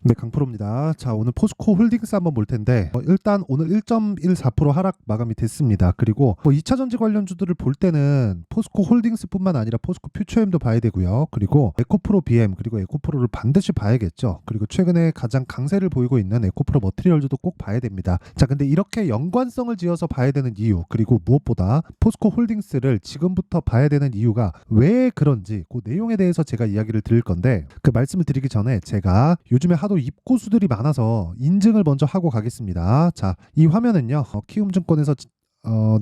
네, 강프로입니다. 자, 오늘 포스코 홀딩스 한번 볼 텐데 일단 오늘 1.14% 하락 마감이 됐습니다. 그리고 2차 전지 관련주들을 볼 때는 포스코 홀딩스뿐만 아니라 포스코 퓨처엠도 봐야 되고요. 그리고 에코프로 BM 그리고 에코프로를 반드시 봐야겠죠. 그리고 최근에 가장 강세를 보이고 있는 에코프로 머티리얼즈도 꼭 봐야 됩니다. 자, 근데 이렇게 연관성을 지어서 봐야 되는 이유, 그리고 무엇보다 포스코 홀딩스를 지금부터 봐야 되는 이유가 왜 그런지 그 내용에 대해서 제가 이야기를 드릴 건데, 그 말씀을 드리기 전에 제가 요즘에 하도 입고수들이 많아서 인증을 먼저 하고 가겠습니다. 자, 이 화면은요, 키움증권에서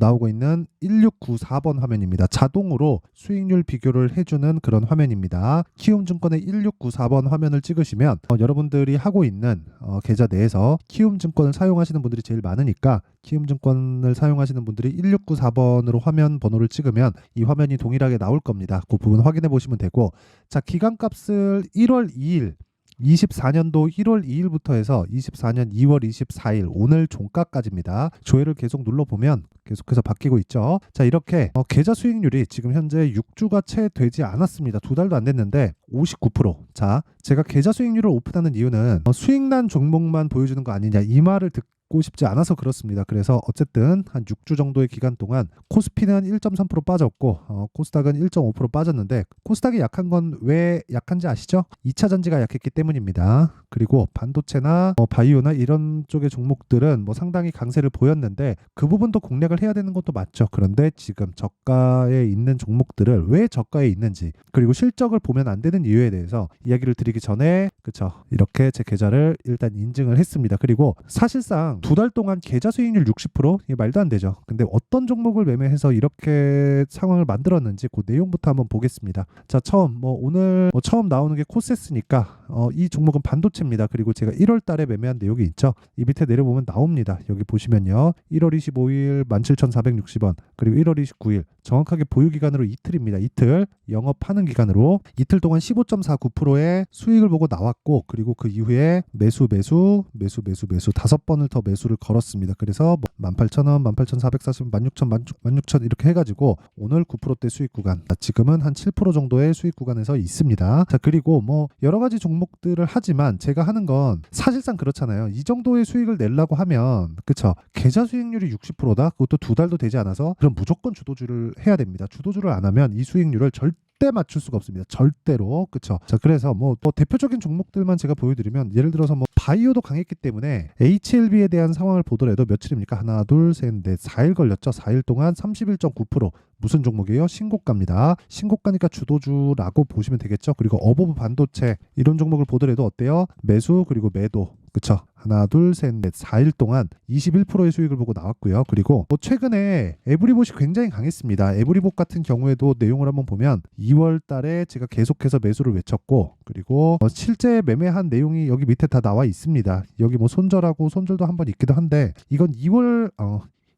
나오고 있는 1694번 화면입니다. 자동으로 수익률 비교를 해주는 그런 화면입니다. 키움증권의 1694번 화면을 찍으시면 여러분들이 하고 있는 계좌 내에서 키움증권을 사용하시는 분들이 제일 많으니까 키움증권을 사용하시는 분들이 1694번으로 화면 번호를 찍으면 이 화면이 동일하게 나올 겁니다. 그 부분 확인해 보시면 되고, 자, 기간값을 1월 2일 24년도 1월 2일부터 해서 24년 2월 24일 오늘 종가까지입니다. 조회를 계속 눌러보면 계속해서 바뀌고 있죠. 자, 이렇게 계좌 수익률이 지금 현재 6주가 채 되지 않았습니다. 2달도 안 됐는데 59%. 자, 제가 계좌 수익률을 오픈하는 이유는 수익난 종목만 보여주는 거 아니냐, 이 말을 듣고 싶지 않아서 그렇습니다. 그래서 어쨌든 한 6주 정도의 기간 동안 코스피는 1.3% 빠졌고 코스닥은 1.5% 빠졌는데, 코스닥이 약한 건 왜 약한지 아시죠? 2차 전지가 약했기 때문입니다. 그리고 반도체나 바이오나 이런 쪽의 종목들은 상당히 강세를 보였는데 그 부분도 공략을 해야 되는 것도 맞죠. 그런데 지금 저가에 있는 종목들을 왜 저가에 있는지, 그리고 실적을 보면 안 되는 이유에 대해서 이야기를 드리기 전에, 그쵸, 이렇게 제 계좌를 일단 인증을 했습니다. 그리고 사실상 2달 동안 계좌 수익률 60%? 이게 말도 안 되죠. 근데 어떤 종목을 매매해서 이렇게 상황을 만들었는지 그 내용부터 한번 보겠습니다. 자, 오늘 처음 나오는 게 코세스니까 이 종목은 반도체입니다. 그리고 제가 1월 달에 매매한 내용이 있죠. 이 밑에 내려보면 나옵니다. 여기 보시면요, 1월 25일 17,460원, 그리고 1월 29일 정확하게 보유 기간으로 이틀입니다. 이틀 영업하는 기간으로 이틀 동안 15.49%의 수익을 보고 나왔고, 그리고 그 이후에 매수 5번을 더 매수를 걸었습니다. 그래서 18,000원, 18,440원, 16,000, 16,000 이렇게 해가지고 오늘 9%대 수익 구간, 지금은 한 7% 정도의 수익 구간에서 있습니다. 자, 그리고 여러 가지 종목들을 하지만 제가 하는 건 사실상 그렇잖아요. 이 정도의 수익을 내려고 하면, 그쵸, 계좌 수익률이 60%다? 그것도 2달도 되지 않아서, 그럼 무조건 주도주를 해야 됩니다. 주도주를 안 하면 이 수익률을 절대 맞출 수가 없습니다. 절대로. 그쵸. 자, 그래서 대표적인 종목들만 제가 보여드리면, 예를 들어서 바이오도 강했기 때문에 HLB에 대한 상황을 보더라도 며칠입니까? 하나, 둘, 셋, 넷, 4일 걸렸죠. 4일 동안 31.9%. 무슨 종목이에요? 신고가입니다. 신고가니까 주도주라고 보시면 되겠죠. 그리고 어버브 반도체 이런 종목을 보더라도 어때요? 매수 그리고 매도. 그쵸? 하나, 둘, 셋, 넷, 4일 동안 21%의 수익을 보고 나왔고요. 그리고 최근에 에브리봇이 굉장히 강했습니다. 에브리봇 같은 경우에도 내용을 한번 보면 2월 달에 제가 계속해서 매수를 외쳤고, 그리고 실제 매매한 내용이 여기 밑에 다 나와 있습니다. 여기 손절하고 손절도 한번 있기도 한데, 이건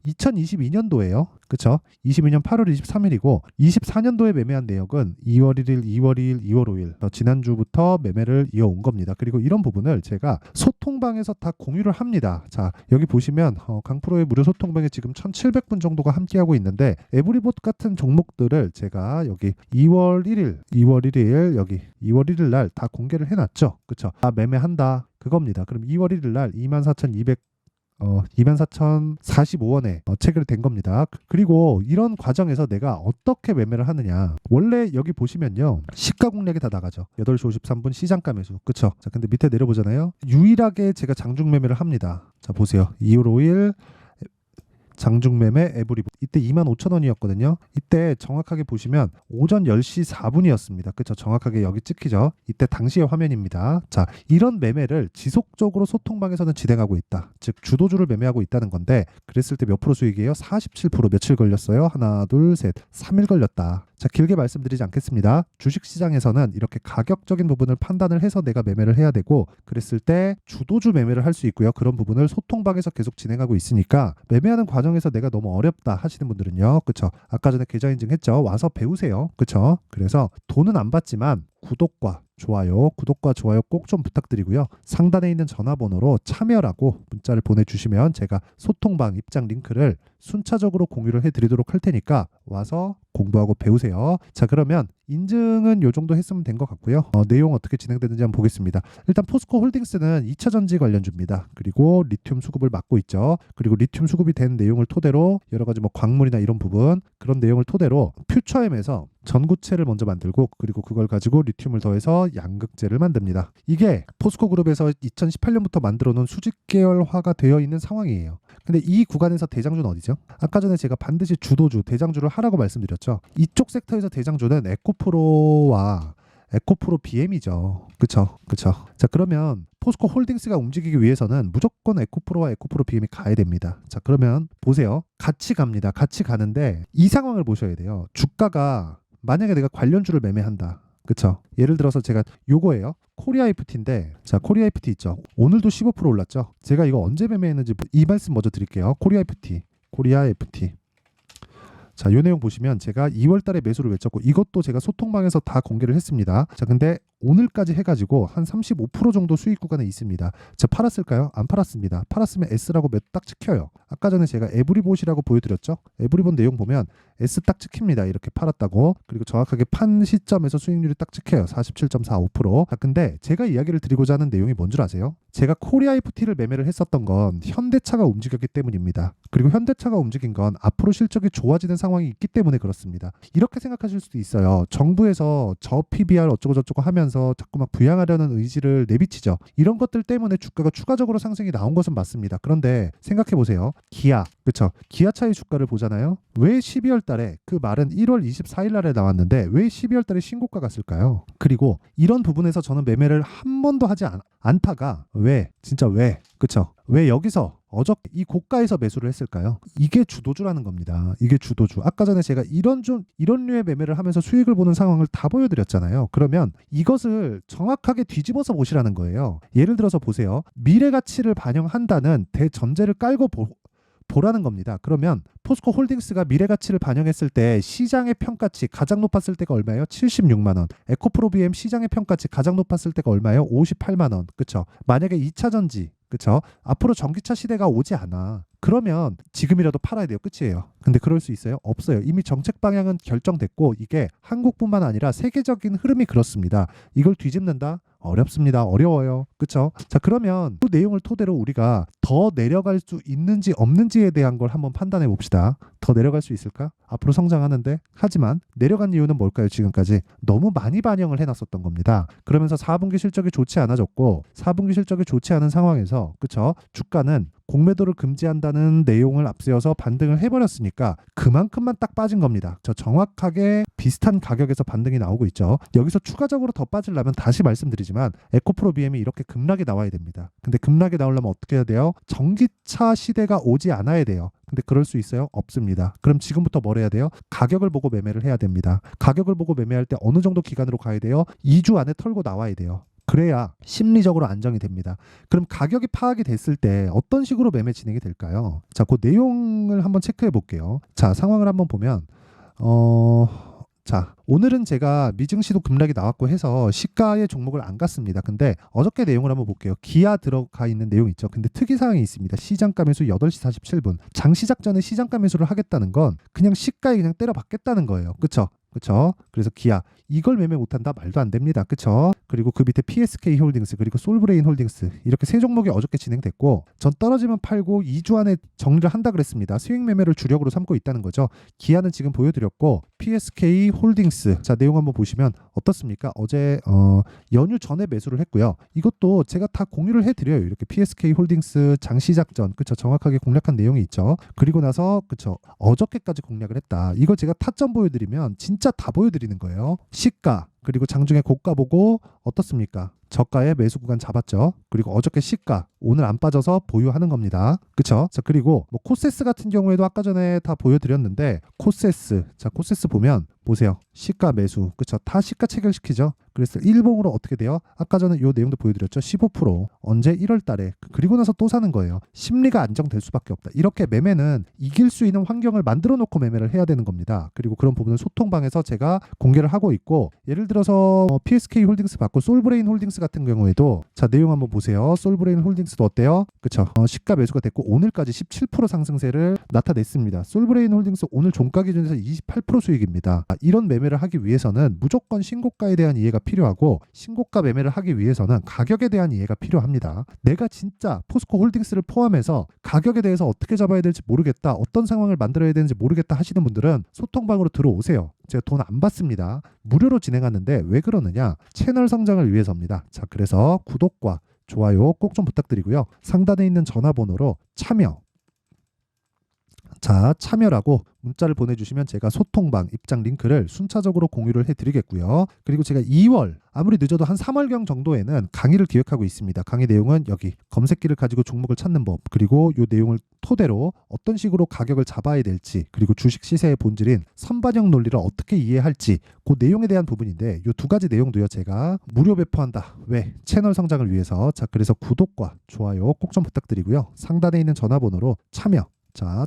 2022년도예요. 그쵸? 22년 8월 23일이고 24년도에 매매한 내역은 2월 1일, 2월 2일, 2월 5일 지난주부터 매매를 이어온 겁니다. 그리고 이런 부분을 제가 소통방에서 다 공유를 합니다. 자, 여기 보시면 강프로의 무료 소통방에 지금 1,700분 정도가 함께하고 있는데, 에브리봇 같은 종목들을 제가 여기 2월 1일 여기 2월 1일 날 다 공개를 해놨죠. 그쵸? 다 매매한다 그겁니다. 그럼 2월 1일 날 24,045원에 체결된 겁니다. 그리고 이런 과정에서 내가 어떻게 매매를 하느냐, 원래 여기 보시면요, 시가 공략이 다 나가죠. 8시 53분 시장가 매수. 그쵸? 자, 근데 밑에 내려보잖아요. 유일하게 제가 장중 매매를 합니다. 자, 보세요. 2월 5일 장중 매매 에브리봇, 이때 25,000원이었거든요. 이때 정확하게 보시면 오전 10시 4분이었습니다. 그쵸? 정확하게 여기 찍히죠. 이때 당시의 화면입니다. 자, 이런 매매를 지속적으로 소통방에서는 진행하고 있다. 즉 주도주를 매매하고 있다는 건데, 그랬을 때 몇 프로 수익이에요? 47%. 며칠 걸렸어요? 하나, 둘, 셋, 3일 걸렸다. 자, 길게 말씀드리지 않겠습니다. 주식시장에서는 이렇게 가격적인 부분을 판단을 해서 내가 매매를 해야 되고, 그랬을 때 주도주 매매를 할 수 있고요. 그런 부분을 소통방에서 계속 진행하고 있으니까 매매하는 과정에서 내가 너무 어렵다 하시는 분들은요, 그쵸, 아까 전에 계좌 인증했죠. 와서 배우세요. 그쵸? 그래서 돈은 안 받지만 구독과 좋아요 꼭 좀 부탁드리고요. 상단에 있는 전화번호로 참여라고 문자를 보내주시면 제가 소통방 입장 링크를 순차적으로 공유를 해드리도록 할 테니까 와서 공부하고 배우세요. 자, 그러면 인증은 요 정도 했으면 된 것 같고요. 내용 어떻게 진행되는지 한번 보겠습니다. 일단 포스코 홀딩스는 2차 전지 관련주입니다. 그리고 리튬 수급을 맡고 있죠. 그리고 리튬 수급이 된 내용을 토대로 여러 가지 뭐 광물이나 이런 부분 그런 내용을 토대로 퓨처엠에서 전구체를 먼저 만들고 그리고 그걸 가지고 리튬을 더해서 양극재를 만듭니다. 이게 포스코 그룹에서 2018년부터 만들어 놓은 수직 계열화가 되어 있는 상황이에요. 근데 이 구간에서 대장주는 어디죠? 아까 전에 제가 반드시 주도주, 대장주를 하라고 말씀드렸죠. 이쪽 섹터에서 대장주는 에코프로와 에코프로 BM이죠. 그쵸? 자, 그러면 포스코 홀딩스가 움직이기 위해서는 무조건 에코프로와 에코프로 BM이 가야 됩니다. 자, 그러면 보세요. 같이 갑니다. 같이 가는데 이 상황을 보셔야 돼요. 주가가 만약에 내가 관련주를 매매한다. 그쵸? 예를 들어서 제가 요거예요. 코리아 FT인데 자, 코리아 FT 있죠. 오늘도 15% 올랐죠. 제가 이거 언제 매매했는지 이 말씀 먼저 드릴게요. 코리아 FT. 자, 요 내용 보시면 제가 2월 달에 매수를 외쳤고 이것도 제가 소통방에서 다 공개를 했습니다. 자, 근데 오늘까지 해가지고 한 35% 정도 수익 구간에 있습니다. 자, 팔았을까요? 안 팔았습니다. 팔았으면 S라고 딱 찍혀요. 아까 전에 제가 에브리봇이라고 보여드렸죠. 에브리봇 내용 보면 S 딱 찍힙니다. 이렇게 팔았다고. 그리고 정확하게 판 시점에서 수익률이 딱 찍혀요. 47.45%. 자, 근데 제가 이야기를 드리고자 하는 내용이 뭔 줄 아세요? 제가 코리아 FT를 매매를 했었던 건 현대차가 움직였기 때문입니다. 그리고 현대차가 움직인 건 앞으로 실적이 좋아지는 상황이 있기 때문에 그렇습니다. 이렇게 생각하실 수도 있어요. 정부에서 저 PBR 어쩌고 저쩌고 하면서 자꾸 막 부양하려는 의지를 내비치죠. 이런 것들 때문에 주가가 추가적으로 상승이 나온 것은 맞습니다. 그런데 생각해 보세요. 기아, 그쵸? 기아차의 주가를 보잖아요. 왜 12월 달에 그 말은 1월 24일 날에 나왔는데 왜 12월 달에 신고가 갔을까요? 그리고 이런 부분에서 저는 매매를 한 번도 하지 않다가 왜? 진짜 왜? 그쵸? 왜 여기서 어저께 이 고가에서 매수를 했을까요? 이게 주도주라는 겁니다. 이게 주도주. 아까 전에 제가 이런 류의 매매를 하면서 수익을 보는 상황을 다 보여드렸잖아요. 그러면 이것을 정확하게 뒤집어서 보시라는 거예요. 예를 들어서 보세요. 미래 가치를 반영한다는 대전제를 깔고 보라는 겁니다. 그러면 포스코 홀딩스가 미래 가치를 반영했을 때 시장의 평가치 가장 높았을 때가 얼마예요? 76만 원. 에코프로 BM 시장의 평가치 가장 높았을 때가 얼마예요? 58만 원. 그쵸? 만약에 2차 전지 그쵸? 앞으로 전기차 시대가 오지 않아. 그러면 지금이라도 팔아야 돼요. 끝이에요. 근데 그럴 수 있어요? 없어요. 이미 정책 방향은 결정됐고 이게 한국뿐만 아니라 세계적인 흐름이 그렇습니다. 이걸 뒤집는다? 어렵습니다. 어려워요. 그쵸? 자, 그러면 그 내용을 토대로 우리가 더 내려갈 수 있는지 없는지에 대한 걸 한번 판단해 봅시다. 더 내려갈 수 있을까? 앞으로 성장하는데 하지만 내려간 이유는 뭘까요? 지금까지 너무 많이 반영을 해놨었던 겁니다. 그러면서 4분기 실적이 좋지 않아졌고 4분기 실적이 좋지 않은 상황에서 그쵸? 주가는 공매도를 금지한다는 내용을 앞세워서 반등을 해버렸으니까 그만큼만 딱 빠진 겁니다. 저 정확하게 비슷한 가격에서 반등이 나오고 있죠. 여기서 추가적으로 더 빠지려면 다시 말씀드리지만 에코프로 BM이 이렇게 급락이 나와야 됩니다. 근데 급락이 나오려면 어떻게 해야 돼요? 전기차 시대가 오지 않아야 돼요. 근데 그럴 수 있어요? 없습니다. 그럼 지금부터 뭘 해야 돼요? 가격을 보고 매매를 해야 됩니다. 가격을 보고 매매할 때 어느 정도 기간으로 가야 돼요? 2주 안에 털고 나와야 돼요. 그래야 심리적으로 안정이 됩니다. 그럼 가격이 파악이 됐을 때 어떤 식으로 매매 진행이 될까요? 자, 그 내용을 한번 체크해 볼게요. 자, 상황을 한번 보면 자, 오늘은 제가 미증시도 급락이 나왔고 해서 시가의 종목을 안 갔습니다. 근데 어저께 내용을 한번 볼게요. 기아 들어가 있는 내용 있죠. 근데 특이사항이 있습니다. 시장가 매수 8시 47분. 장시작 전에 시장가 매수를 하겠다는 건 그냥 시가에 그냥 때려 박겠다는 거예요. 그쵸? 그래서 기아 이걸 매매 못한다? 말도 안 됩니다. 그쵸? 그리고 그 밑에 PSK 홀딩스 그리고 솔브레인 홀딩스 이렇게 세 종목이 어저께 진행됐고 전 떨어지면 팔고 2주 안에 정리를 한다 그랬습니다. 수익 매매를 주력으로 삼고 있다는 거죠. 기아는 지금 보여드렸고 PSK 홀딩스 자 내용 한번 보시면 어떻습니까? 어제 연휴 전에 매수를 했고요. 이것도 제가 다 공유를 해드려요. 이렇게 PSK 홀딩스 장시작전 그쵸? 정확하게 공략한 내용이 있죠. 그리고 나서 그쵸? 어저께까지 공략을 했다. 이거 제가 타점 보여드리면 진짜 다 보여드리는 거예요. 시가 그리고 장중에 고가 보고 어떻습니까? 저가의 매수 구간 잡았죠. 그리고 어저께 시가 오늘 안 빠져서 보유하는 겁니다. 그쵸? 자 그리고 뭐 코세스 같은 경우에도 아까 전에 다 보여드렸는데 코세스 자 코세스 보면 보세요. 시가 매수 그쵸? 다 시가 체결시키죠. 그래서 일봉으로 어떻게 돼요? 아까 전에 이 내용도 보여드렸죠. 15% 언제 1월 달에 그리고 나서 또 사는 거예요. 심리가 안정될 수밖에 없다. 이렇게 매매는 이길 수 있는 환경을 만들어 놓고 매매를 해야 되는 겁니다. 그리고 그런 부분은 소통방에서 제가 공개를 하고 있고 예를 들어 들어서 PSK 홀딩스 받고 솔브레인 홀딩스 같은 경우에도 자 내용 한번 보세요. 솔브레인 홀딩스도 어때요? 그쵸? 시가 매수가 됐고 오늘까지 17% 상승세를 나타냈습니다. 솔브레인 홀딩스 오늘 종가 기준에서 28% 수익입니다. 이런 매매를 하기 위해서는 무조건 신고가에 대한 이해가 필요하고 신고가 매매를 하기 위해서는 가격에 대한 이해가 필요합니다. 내가 진짜 포스코 홀딩스를 포함해서 가격에 대해서 어떻게 잡아야 될지 모르겠다, 어떤 상황을 만들어야 되는지 모르겠다 하시는 분들은 소통방으로 들어오세요. 제가 돈 안 받습니다. 무료로 진행하는데 왜 그러느냐? 채널 성장을 위해서입니다. 자, 그래서 구독과 좋아요 꼭 좀 부탁드리고요. 상단에 있는 전화번호로 참여라고 문자를 보내주시면 제가 소통방 입장 링크를 순차적으로 공유를 해드리겠고요. 그리고 제가 2월 아무리 늦어도 한 3월경 정도에는 강의를 기획하고 있습니다. 강의 내용은 여기 검색기를 가지고 종목을 찾는 법, 그리고 이 내용을 토대로 어떤 식으로 가격을 잡아야 될지, 그리고 주식 시세의 본질인 선반영 논리를 어떻게 이해할지 그 내용에 대한 부분인데 이 두 가지 내용도요 제가 무료 배포한다. 왜? 채널 성장을 위해서. 자, 그래서 구독과 좋아요 꼭 좀 부탁드리고요. 상단에 있는 전화번호로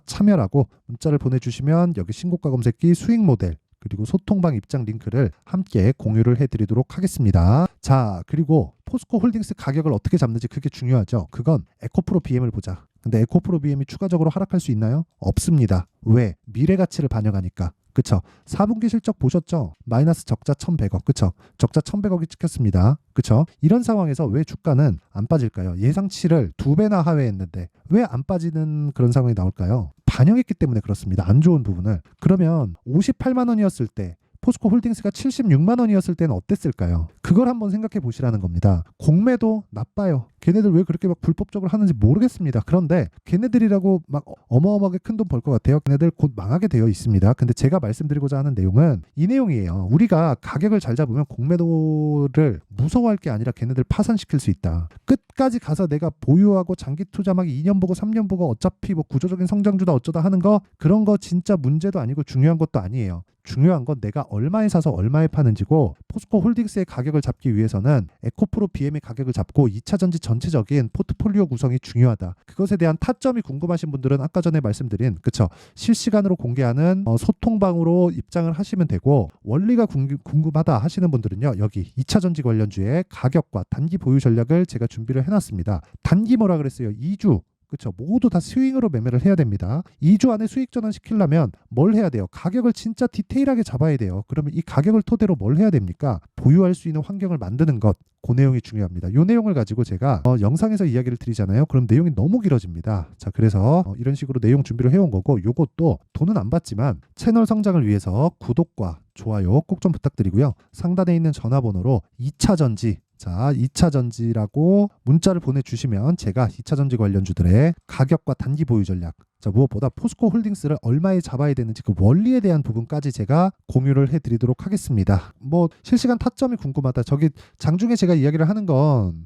참여라고 문자를 보내주시면 여기 신고가 검색기 수익 모델 그리고 소통방 입장 링크를 함께 공유를 해드리도록 하겠습니다. 자, 그리고 포스코 홀딩스 가격을 어떻게 잡는지 그게 중요하죠. 그건 에코프로 BM을 보자. 근데 에코프로 BM이 추가적으로 하락할 수 있나요? 없습니다. 왜? 미래 가치를 반영하니까. 그쵸? 4분기 실적 보셨죠? 마이너스 적자 1,100억. 그쵸? 적자 1,100억이 찍혔습니다. 그쵸? 이런 상황에서 왜 주가는 안 빠질까요? 예상치를 2배나 하회했는데 왜 안 빠지는 그런 상황이 나올까요? 반영했기 때문에 그렇습니다. 안 좋은 부분을. 그러면 58만 원이었을 때 포스코 홀딩스가 76만 원이었을 때는 어땠을까요? 그걸 한번 생각해 보시라는 겁니다. 공매도 나빠요. 걔네들 왜 그렇게 막 불법적으로 하는지 모르겠습니다. 그런데 걔네들이라고 막 어마어마하게 큰 돈 벌 것 같아요. 걔네들 곧 망하게 되어 있습니다. 근데 제가 말씀드리고자 하는 내용은 이 내용이에요. 우리가 가격을 잘 잡으면 공매도를 무서워할 게 아니라 걔네들 파산시킬 수 있다. 끝까지 가서 내가 보유하고 장기 투자 막 2년 보고 3년 보고 어차피 뭐 구조적인 성장주다 어쩌다 하는 거 그런 거 진짜 문제도 아니고 중요한 것도 아니에요. 중요한 건 내가 얼마에 사서 얼마에 파는지고 포스코 홀딩스의 가격을 잡기 위해서는 에코프로 BM의 가격을 잡고 2차전지 전체적인 포트폴리오 구성이 중요하다. 그것에 대한 타점이 궁금하신 분들은 아까 전에 말씀드린 그쵸 실시간으로 공개하는 소통방으로 입장을 하시면 되고 원리가 궁금하다 하시는 분들은요 여기 2차전지 관련주의 가격과 단기 보유 전략을 제가 준비를 해놨습니다. 단기 뭐라 그랬어요? 2주 그렇죠. 모두 다 스윙으로 매매를 해야 됩니다. 2주 안에 수익 전환 시키려면 뭘 해야 돼요? 가격을 진짜 디테일하게 잡아야 돼요. 그러면 이 가격을 토대로 뭘 해야 됩니까? 보유할 수 있는 환경을 만드는 것. 그 내용이 중요합니다. 이 내용을 가지고 제가 영상에서 이야기를 드리잖아요. 그럼 내용이 너무 길어집니다. 자, 그래서 이런 식으로 내용 준비를 해온 거고 이것도 돈은 안 받지만 채널 성장을 위해서 구독과 좋아요 꼭 좀 부탁드리고요. 상단에 있는 전화번호로 2차전지 자, 2차전지라고 문자를 보내주시면 제가 2차전지 관련주들의 가격과 단기 보유 전략 자, 무엇보다 포스코 홀딩스를 얼마에 잡아야 되는지 그 원리에 대한 부분까지 제가 공유를 해드리도록 하겠습니다. 뭐 실시간 타점이 궁금하다. 저기 장중에 제가 이야기를 하는 건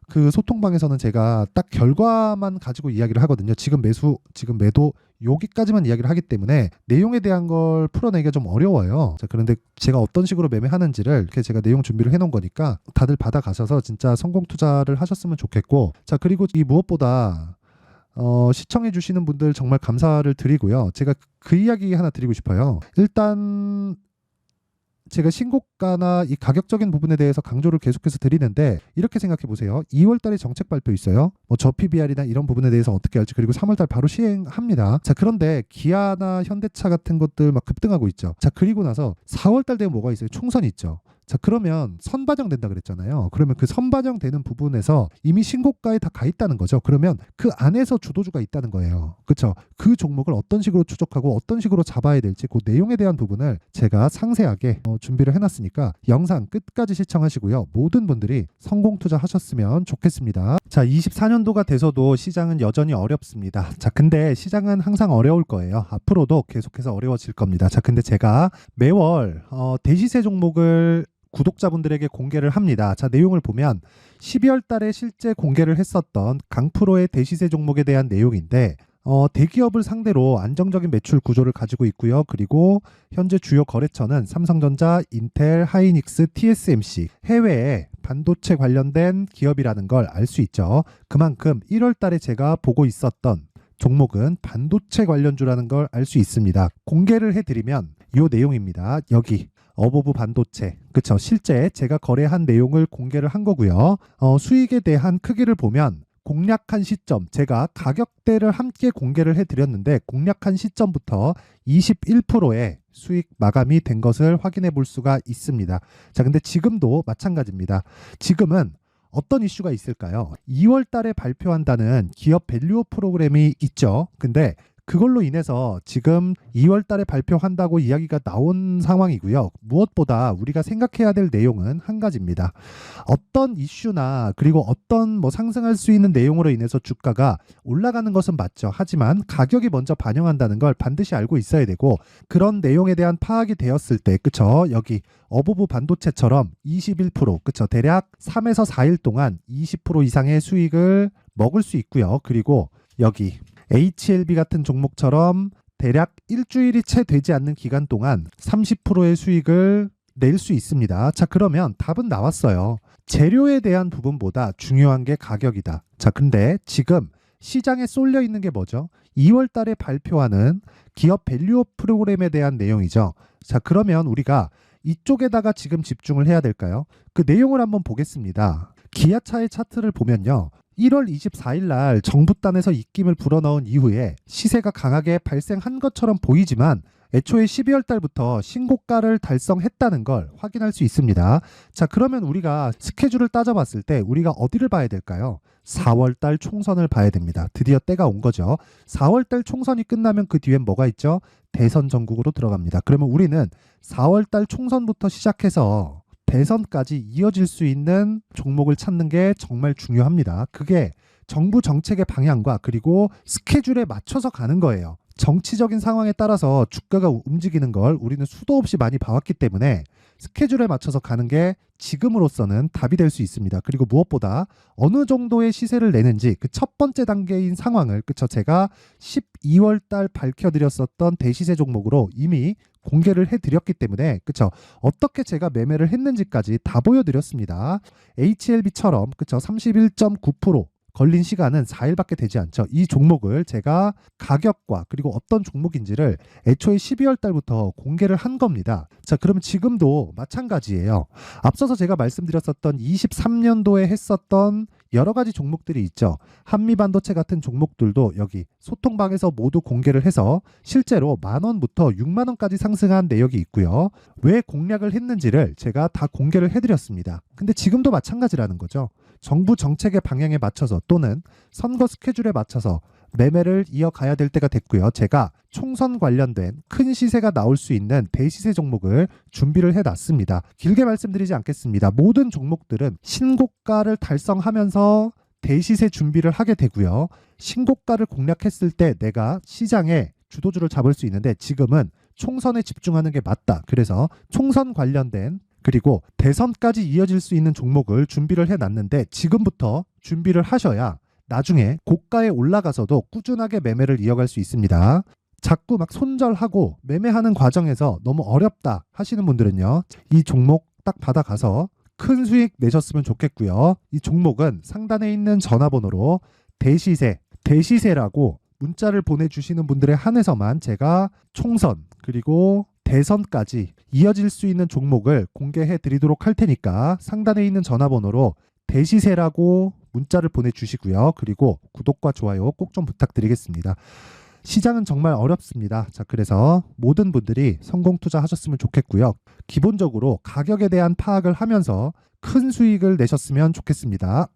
그 소통방에서는 제가 딱 결과만 가지고 이야기를 하거든요. 지금 매수, 지금 매도 여기까지만 이야기를 하기 때문에 내용에 대한 걸 풀어내기가 좀 어려워요. 자, 그런데 제가 어떤 식으로 매매하는지를 이렇게 제가 내용 준비를 해놓은 거니까 다들 받아가셔서 진짜 성공 투자를 하셨으면 좋겠고 자, 그리고 이 무엇보다 시청해 주시는 분들 정말 감사를 드리고요. 제가 그 이야기 하나 드리고 싶어요. 일단 제가 신고가나 이 가격적인 부분에 대해서 강조를 계속해서 드리는데 이렇게 생각해 보세요. 2월 달에 정책 발표 있어요. 뭐 저PBR이나 이런 부분에 대해서 어떻게 할지 그리고 3월 달 바로 시행합니다. 자, 그런데 기아나 현대차 같은 것들 막 급등하고 있죠. 자, 그리고 나서 4월 달 되면 뭐가 있어요? 총선이 있죠. 자, 그러면 선반영된다 그랬잖아요. 그러면 그 선반영되는 부분에서 이미 신고가에 다 가 있다는 거죠. 그러면 그 안에서 주도주가 있다는 거예요. 그렇죠? 그 종목을 어떤 식으로 추적하고 어떤 식으로 잡아야 될지 그 내용에 대한 부분을 제가 상세하게 준비를 해놨으니까 영상 끝까지 시청하시고요. 모든 분들이 성공 투자하셨으면 좋겠습니다. 자, 24년도가 돼서도 시장은 여전히 어렵습니다. 자, 근데 시장은 항상 어려울 거예요. 앞으로도 계속해서 어려워질 겁니다. 자, 근데 제가 매월 대시세 종목을 구독자분들에게 공개를 합니다. 자, 내용을 보면 12월 달에 실제 공개를 했었던 강프로의 대시세 종목에 대한 내용인데 대기업을 상대로 안정적인 매출 구조를 가지고 있고요. 그리고 현재 주요 거래처는 삼성전자, 인텔, 하이닉스, TSMC 해외에 반도체 관련된 기업이라는 걸 알 수 있죠. 그만큼 1월 달에 제가 보고 있었던 종목은 반도체 관련주라는 걸 알 수 있습니다. 공개를 해드리면 요 내용입니다. 여기 어보브 반도체, 그쵸? 실제 제가 거래한 내용을 공개를 한 거고요. 수익에 대한 크기를 보면 공략한 시점, 제가 가격대를 함께 공개를 해드렸는데 공략한 시점부터 21%의 수익 마감이 된 것을 확인해 볼 수가 있습니다. 자, 근데 지금도 마찬가지입니다. 지금은 어떤 이슈가 있을까요? 2월 달에 발표한다는 기업 밸류업 프로그램이 있죠. 근데 그걸로 인해서 지금 2월 달에 발표한다고 이야기가 나온 상황이고요. 무엇보다 우리가 생각해야 될 내용은 한 가지입니다. 어떤 이슈나 그리고 어떤 상승할 수 있는 내용으로 인해서 주가가 올라가는 것은 맞죠. 하지만 가격이 먼저 반영한다는 걸 반드시 알고 있어야 되고, 그런 내용에 대한 파악이 되었을 때, 그쵸? 여기 어보브 반도체처럼 21%, 그쵸? 대략 3에서 4일 동안 20% 이상의 수익을 먹을 수 있고요. 그리고 여기 HLB 같은 종목처럼 대략 일주일이 채 되지 않는 기간 동안 30%의 수익을 낼 수 있습니다. 자, 그러면 답은 나왔어요. 재료에 대한 부분보다 중요한 게 가격이다. 자, 근데 지금 시장에 쏠려 있는 게 뭐죠? 2월 달에 발표하는 기업 밸류업 프로그램에 대한 내용이죠. 자, 그러면 우리가 이쪽에다가 지금 집중을 해야 될까요? 그 내용을 한번 보겠습니다. 기아차의 차트를 보면요. 1월 24일 날 정부단에서 입김을 불어넣은 이후에 시세가 강하게 발생한 것처럼 보이지만 애초에 12월 달부터 신고가를 달성했다는 걸 확인할 수 있습니다. 자, 그러면 우리가 스케줄을 따져봤을 때 우리가 어디를 봐야 될까요? 4월 달 총선을 봐야 됩니다. 드디어 때가 온 거죠. 4월 달 총선이 끝나면 그 뒤엔 뭐가 있죠? 대선 전국으로 들어갑니다. 그러면 우리는 4월 달 총선부터 시작해서 대선까지 이어질 수 있는 종목을 찾는 게 정말 중요합니다. 그게 정부 정책의 방향과 그리고 스케줄에 맞춰서 가는 거예요. 정치적인 상황에 따라서 주가가 움직이는 걸 우리는 수도 없이 많이 봐왔기 때문에 스케줄에 맞춰서 가는 게 지금으로서는 답이 될 수 있습니다. 그리고 무엇보다 어느 정도의 시세를 내는지 그 첫 번째 단계인 상황을, 그쵸? 제가 12월 달 밝혀드렸었던 대시세 종목으로 이미 공개를 해드렸기 때문에, 그쵸? 어떻게 제가 매매를 했는지까지 다 보여드렸습니다. HLB처럼, 그쵸? 31.9% 걸린 시간은 4일밖에 되지 않죠. 이 종목을 제가 가격과 그리고 어떤 종목인지를 애초에 12월 달부터 공개를 한 겁니다. 자, 그러면 지금도 마찬가지예요. 앞서서 제가 말씀드렸었던 23년도에 했었던 여러 가지 종목들이 있죠. 한미반도체 같은 종목들도 여기 소통방에서 모두 공개를 해서 실제로 10,000원부터 60,000원까지 상승한 내역이 있고요. 왜 공략을 했는지를 제가 다 공개를 해드렸습니다. 근데 지금도 마찬가지라는 거죠. 정부 정책의 방향에 맞춰서 또는 선거 스케줄에 맞춰서 매매를 이어가야 될 때가 됐고요. 제가 총선 관련된 큰 시세가 나올 수 있는 대시세 종목을 준비를 해놨습니다. 길게 말씀드리지 않겠습니다. 모든 종목들은 신고가를 달성하면서 대시세 준비를 하게 되고요. 신고가를 공략했을 때 내가 시장에 주도주를 잡을 수 있는데 지금은 총선에 집중하는 게 맞다. 그래서 총선 관련된 그리고 대선까지 이어질 수 있는 종목을 준비를 해놨는데 지금부터 준비를 하셔야 나중에 고가에 올라가서도 꾸준하게 매매를 이어갈 수 있습니다. 자꾸 막 손절하고 매매하는 과정에서 너무 어렵다 하시는 분들은요. 이 종목 딱 받아가서 큰 수익 내셨으면 좋겠고요. 이 종목은 상단에 있는 전화번호로 대시세라고 문자를 보내주시는 분들에 한해서만 제가 총선 그리고 대선까지 이어질 수 있는 종목을 공개해 드리도록 할 테니까 상단에 있는 전화번호로 대시세라고 문자를 보내주시고요. 그리고 구독과 좋아요 꼭 좀 부탁드리겠습니다. 시장은 정말 어렵습니다. 자, 그래서 모든 분들이 성공 투자하셨으면 좋겠고요. 기본적으로 가격에 대한 파악을 하면서 큰 수익을 내셨으면 좋겠습니다.